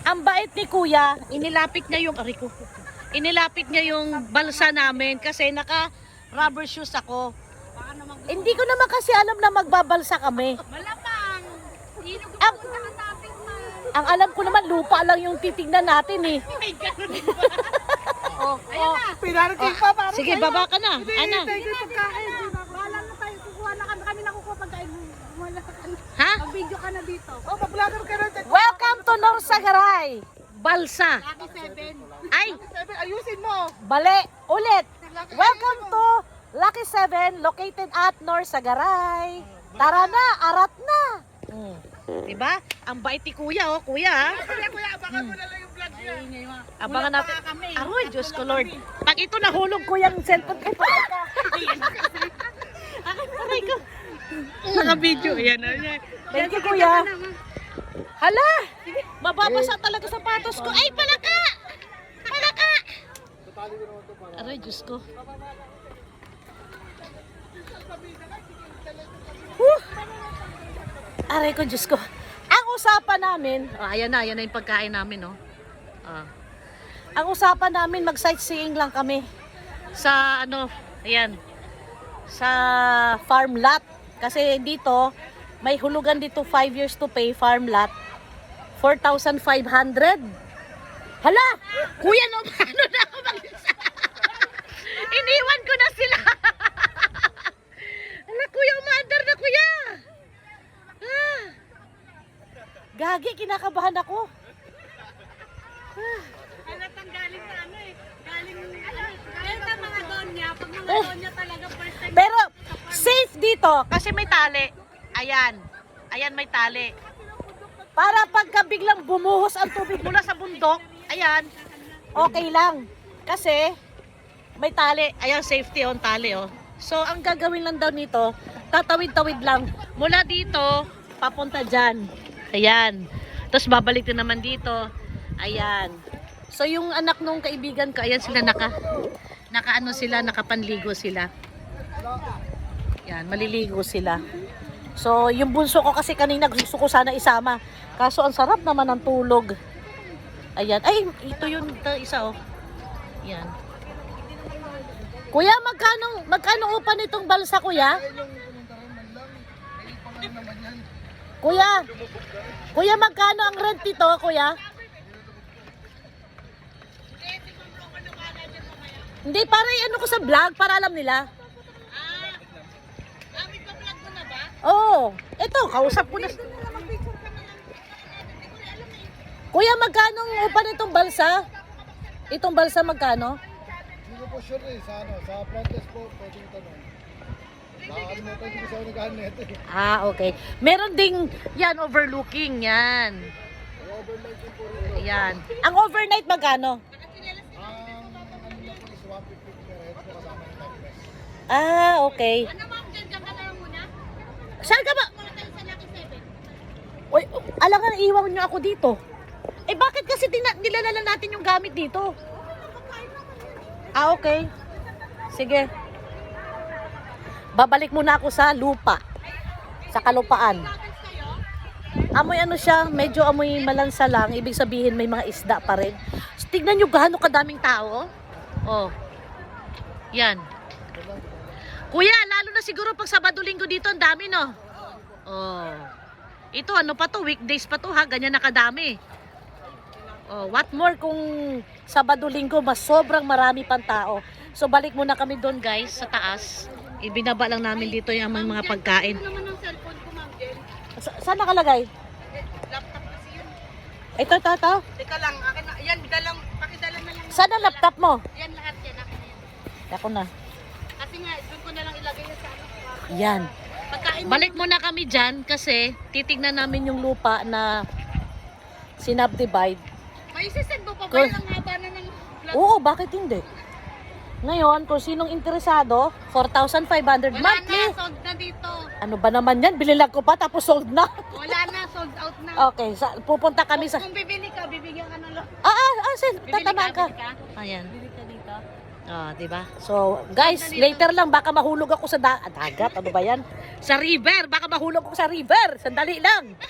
Ang bait ni Kuya, inilapit niya yung balsa namin kasi naka rubber shoes ako. Hindi ko naman kasi alam na magbabalsa kami. Malamang. Hinog Ang, po sa topic man. ang alam ko naman lupa lang yung titignan natin eh. Ay, ganun ba? Ayan na. Pinarating pa para Sige, baba ka na. Ana. Tayo pagkain. Bahala na tayo. Kukuha na kami nakukuha pagkain. Wala ka na. Ha? Mag-video ka na dito. Oh, mag-vlogger ka na. Welcome to Norsagaray. Balsa. Lucky 7. Ay, Ayusin mo. bali. Ulit. Welcome to Lucky 7 located at Norsagaray. Tara na, arat na. Diba? Ang bait ni Kuya, oh. Kuya, ha? Kuya, abangan mo na lang yung vlog niya. Abangan natin. Aroy, Diyos ko, Lord. Pag ito nahulog ko yung cellphone ko. Aray ko. Naka-video. Ayan na. Thank you, Kuya. Hala! Mababasa talaga sapatos ko. Ay, palaka! Palaka! Aray, Diyos ko. Aray ko, Diyos ko. Ang usapan namin, ayan na yung pagkain namin, oh. Ang usapan namin, mag-sightseeing lang kami sa, ayan, sa farm lot. Kasi dito, may hulugan dito 5 years to pay farm lot. 4,500. Hala! Kuya, no, paano na ako mag-isa? Iniwan ko na sila. Hala, kuya, umaandar na, kuya. Ah. Gagi, kinakabahan ako. Halatang galing na galing sa mga donya. Pag mga donya talaga first time. Pero, safe dito kasi may tali. Ayan. Ayan, may tali. Para pagka biglang bumuhos ang tubig mula sa bundok, ayan, okay lang. Kasi, may tali. Ayan, safety on tali, oh. So, ang gagawin lang daw nito, tatawid-tawid lang. Mula dito, papunta dyan. Ayan. Tapos babalik din naman dito. Ayan. So, yung anak nung kaibigan ko, ayan sila nakapanligo sila. Yan, maliligo sila. So, yung bunso ko kasi kanina gusto ko sana isama. Kaso ang sarap naman ng tulog. Ayan. Ay, ito yung isa, oh. Yan. Kuya, magkano upa nitong balsa, kuya? Kuya, magkano ang rent nito, kuya? Hindi, para ano ko sa vlog, para alam nila. Oo. Ito, kausap ko na. Kuya, magkano ang upa nitong balsa? Itong balsa magkano? Hindi ko po sure eh, sa front desk po, pwede yung tanong. Nakakalimutan, hindi ko sa nagahan nito eh. Ah, okay. Meron ding, yan, overlooking, yan. May overnight din po rin. Yan. Ang overnight magkano? Ang ano na po is 150 per head po kasama yung top desk. Ah, okay. Ano ma'am, dyan ka na lang muna? Saan ka ba? Wala tayo sa Lucky 7. Uy, alam ka, iwan nyo ako dito. Eh, bakit kasi nilalala natin yung gamit dito? Ah, okay. Sige. Babalik muna ako sa lupa. Sa kalupaan. Amoy ano siya, medyo amoy malansa lang. Ibig sabihin may mga isda pa rin. So, tignan nyo gaano kadaming tao. Oh. Yan. Kuya, lalo na siguro pag Sabado-Linggo dito, ang dami, no? Oh. Ito, ano pa to? Weekdays pa to, ha? Ganyan na kadami. Oh, what more kung Sabado-Linggo, mas sobrang marami pang tao. So, balik muna kami doon, guys, sa taas. Ibinaba lang namin dito yung mga pagkain. Ano naman ang cellphone ko, ma'am, Jen? Saan nakalagay? Laptop kasi yun. Ito. Teka lang, akin na. Yan, pakidala na lang. Saan ang laptop mo? Yan lahat yan, akin na yan. Ako na. Kasi nga, doon ko na lang ilagay yan sa ano. Yan. Pagkain mo. Balik muna kami dyan kasi titignan namin yung lupa na sinubdivide. May sisend mo pa ba Cool. yung haba na ng vlog? Oo, bakit hindi? Ngayon, kung sinong interesado, 4,500 Wala monthly. na, sold na dito. Ano ba naman yan? Bililag ko pa tapos sold na. Wala na, sold out na. Okay, pupunta kami sa... Kung bibili ka, bibigyan ka ng lo. Tatamaan ka. Bibili ka? Ayan. Bibili ka dito. Diba? So, guys, later lang baka mahulog ako sa dagat. Ano ba yan? Sa river. Baka mahulog ako sa river. Sandali lang.